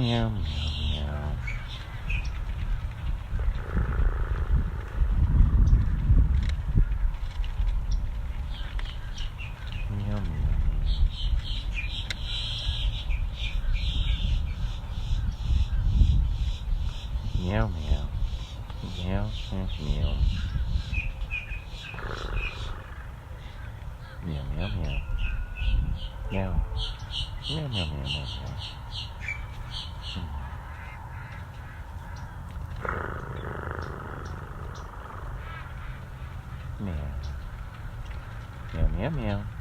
meow, meow. Meow, meow. Meow, meow. Meow, meow, meow. Meow, meow, meow. Meow. Meow, meow, meow, meow, meow. Meow. Meow, meow, meow.